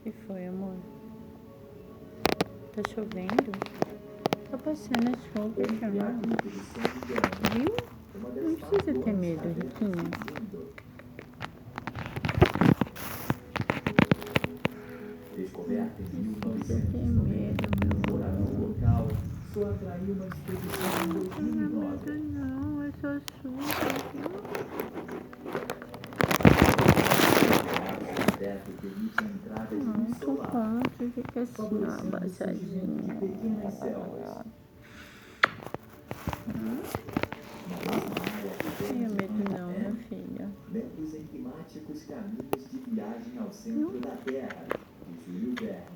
Que foi, amor? Tá chovendo? Tá passando a chuva já. Viu? Não precisa ter medo, Riquinha. Descoberta em Não precisa ter medo, meu amor. só atraiu uma expedição em Não tenha 2009. medo não, é só chuva, viu? Teto permite a entrada de luz Não, tu solar, contra, fica assim, ó, favorecendo o surgimento de abaixadinho. pequenas selvas. Não tenha medo não, minha filha. Medos enigmáticos caminhos de viagem ao centro da Terra, de Júlio Verne.